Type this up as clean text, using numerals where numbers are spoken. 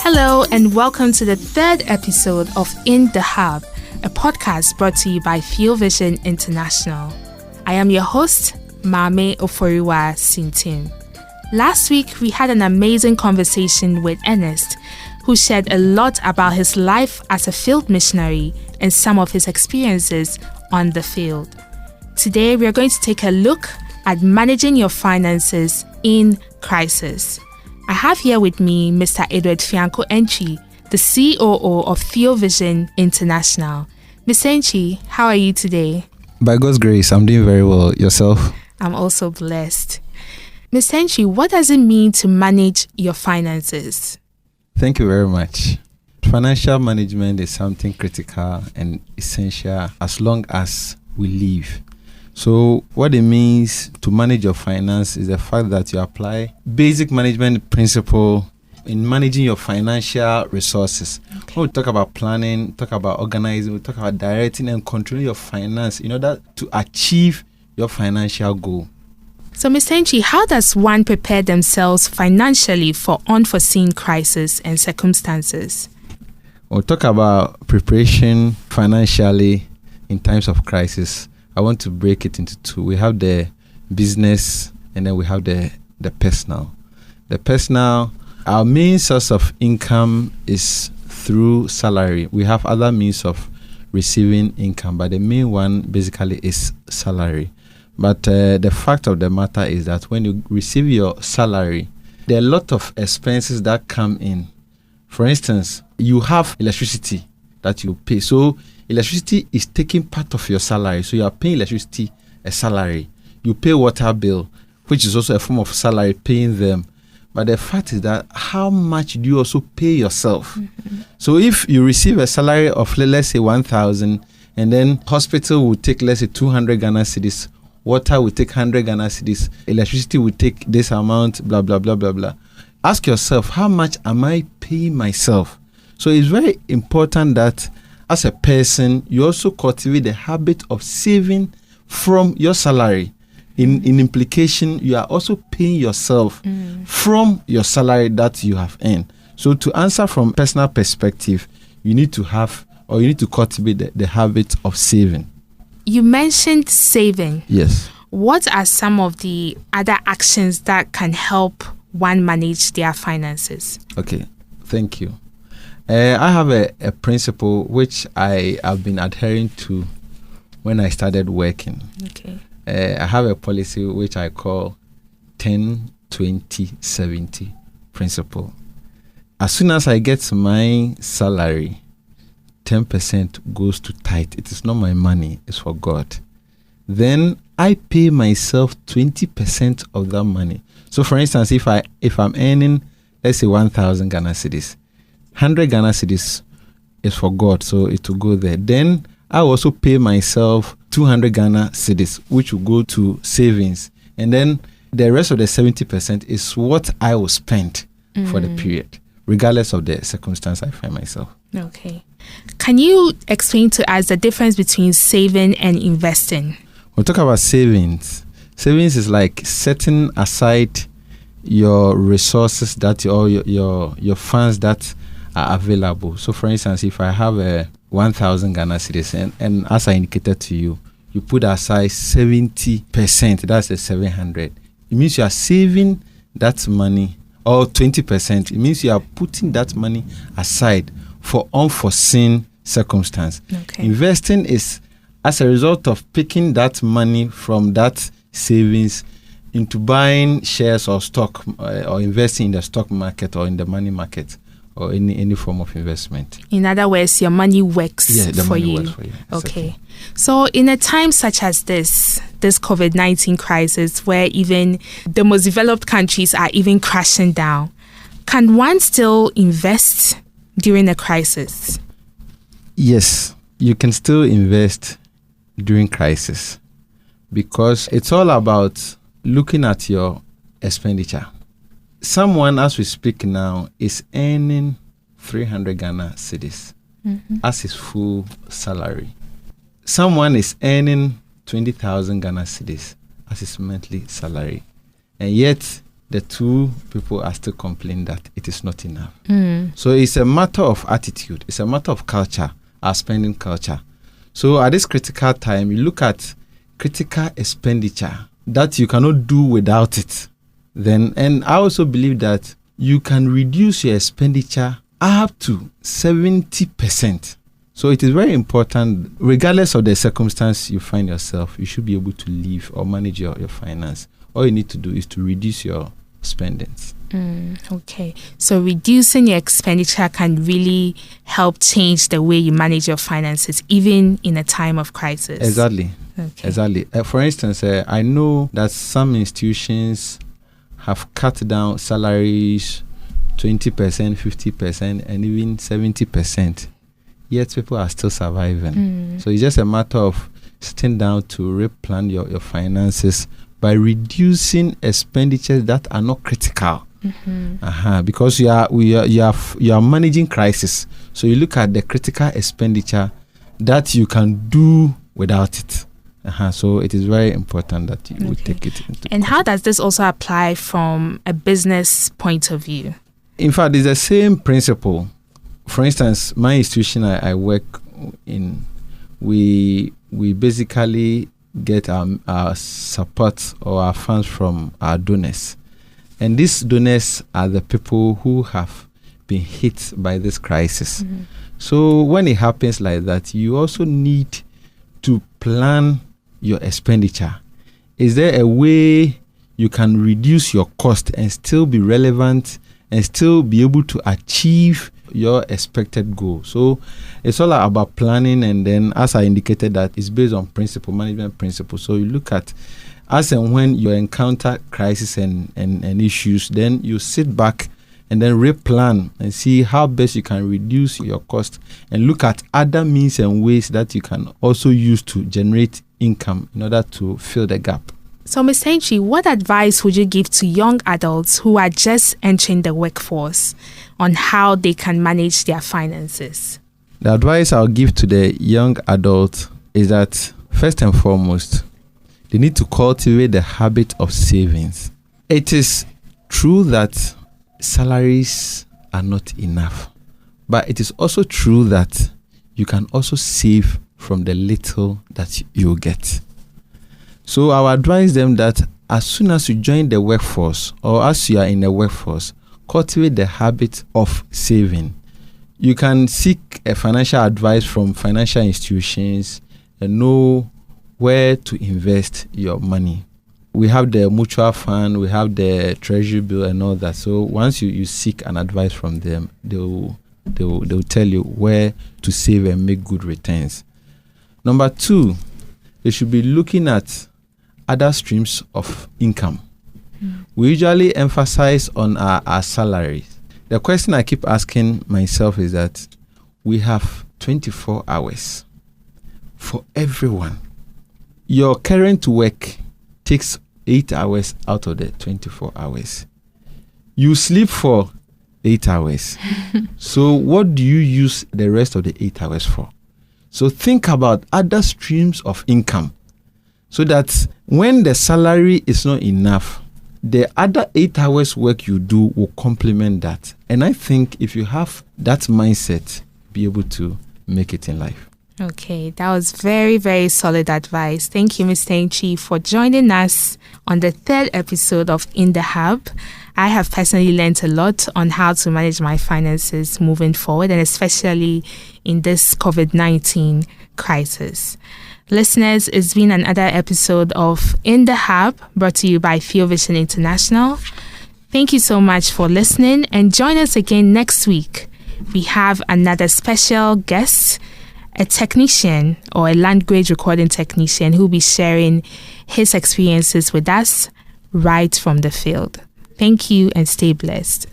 Hello and welcome to the third episode of In the Hub, a podcast brought to you by Theovision International. I am your host, Mame Oforiwa Sintin. Last week, we had an amazing conversation with Ernest, who shared a lot about his life as a field missionary and some of his experiences on the field. Today, we are going to take a look at managing your finances in crisis. I have here with me Mr. Edward Fianco Antwi, the C.O.O of Theovision International. Mr. Antwi, how are you today? By God's grace, I'm doing very well. Yourself? I'm also blessed. Mr. Antwi, what does it mean to manage your finances? Thank you very much. Financial management is something critical and essential as long as we live. So what it means to manage your finance is the fact that you apply basic management principle in managing your financial resources. Okay. When we talk about planning, talk about organizing, we talk about directing and controlling your finance in order to achieve your financial goal. So, Mr. Antwi, how does one prepare themselves financially for unforeseen crises and circumstances? When we talk about preparation financially in times of crisis, I want to break it into two. We have the business and then we have the personal. The personal, our main source of income is through salary. We have other means of receiving income, but the main one basically is salary. But the fact of the matter is that when you receive your salary, there are a lot of expenses that come in. For instance, you have electricity that you pay. So electricity is taking part of your salary. So you are paying electricity a salary. You pay water bill, which is also a form of salary, paying them. But the fact is that how much do you also pay yourself? Mm-hmm. So if you receive a salary of, let's say, 1,000, and then hospital will take, let's say, 200 Ghana cedis, water will take 100 Ghana cedis, electricity will take this amount, blah, blah, blah, blah, blah. Ask yourself, how much am I paying myself? So it's very important that as a person, you also cultivate the habit of saving from your salary. In implication, you are also paying yourself from your salary that you have earned. So to answer from personal perspective, you need to cultivate the habit of saving. You mentioned saving. Yes. What are some of the other actions that can help one manage their finances? Okay, thank you. I have a principle which I have been adhering to when I started working. Okay. I have a policy which I call 10-20-70 principle. As soon as I get my salary, 10% goes to tithe. It is not my money, it's for God. Then I pay myself 20% of that money. So for instance, if I'm earning, let's say 1,000 Ghana cedis, 100 Ghana cedis is for God, so it will go there. Then I will also pay myself 200 Ghana cedis, which will go to savings. And then the rest of the 70% is what I will spend for the period, regardless of the circumstance I find myself. Okay. Can you explain to us the difference between saving and investing? When we talk about savings, savings is like setting aside your resources that your funds that are available. So for instance, if I have a 1,000 Ghana cedis and as I indicated to you, you put aside 70%, that's the 700. It means you are saving that money, or 20%. It means you are putting that money aside for unforeseen circumstance. Okay. Investing is as a result of picking that money from that savings into buying shares or stock or investing in the stock market or in the money market or any form of investment. In other words, your money works for you. Works for you. Okay. So in a time such as this COVID-19 crisis, where even the most developed countries are even crashing down, can one still invest during a crisis? Yes, you can still invest during crisis because it's all about looking at your expenditure. Someone, as we speak now, is earning 300 Ghana cedis as his full salary. Someone is earning 20,000 Ghana cedis as his monthly salary. And yet, the two people are still complaining that it is not enough. So it's a matter of attitude. It's a matter of culture, our spending culture. So at this critical time, you look at critical expenditure that you cannot do without it. Then, and I also believe that you can reduce your expenditure up to 70%. So it is very important, regardless of the circumstance you find yourself, you should be able to live or manage your finance. All you need to do is to reduce your spendings. Okay. So reducing your expenditure can really help change the way you manage your finances, even in a time of crisis. Exactly. Okay. Exactly. For instance, I know that some institutions have cut down salaries 20%, 50%, and even 70%. Yet people are still surviving. So it's just a matter of sitting down to replan your finances by reducing expenditures that are not critical. Because you are managing crisis. So you look at the critical expenditure that you can do without it. So it is very important that you would take it into. And how does this also apply from a business point of view? In fact, it's the same principle. For instance, my institution I work in, we basically get our support or our funds from our donors. And these donors are the people who have been hit by this crisis. So when it happens like that, you also need to plan your expenditure. Is there a way you can reduce your cost and still be relevant and still be able to achieve your expected goal? So it's all about planning, and then as I indicated, that it's based on management principle. So you look at as and when you encounter crisis and issues, then you sit back and then replan and see how best you can reduce your cost, and look at other means and ways that you can also use to generate income in order to fill the gap. So, Mr. Antwi, what advice would you give to young adults who are just entering the workforce on how they can manage their finances? The advice I'll give to the young adults is that, first and foremost, they need to cultivate the habit of savings. It is true that salaries are not enough, but it is also true that you can also save from the little that you get. So I would advise them that as soon as you join the workforce, or as you are in the workforce, cultivate the habit of saving. You can seek a financial advice from financial institutions and know where to invest your money. We have the mutual fund, we have the treasury bill and all that. So once you seek an advice from them, they'll tell you where to save and make good returns. Number 2, they should be looking at other streams of income. We usually emphasize on our salaries. The question I keep asking myself is that we have 24 hours for everyone. Your current work takes 8 hours out of the 24 hours. You sleep for 8 hours. So what do you use the rest of the 8 hours for? So think about other streams of income, so that when the salary is not enough, the other 8 hours work you do will complement that. And I think if you have that mindset, be able to make it in life. Okay, that was very, very solid advice. Thank you, Mr. Antwi, for joining us on the 3rd episode of In the Hub. I have personally learned a lot on how to manage my finances moving forward, and especially in this COVID-19 crisis. Listeners, it's been another episode of In the Hub, brought to you by Theovision International. Thank you so much for listening, and join us again next week. We have another special guest, a technician or a language recording technician who will be sharing his experiences with us right from the field. Thank you and stay blessed.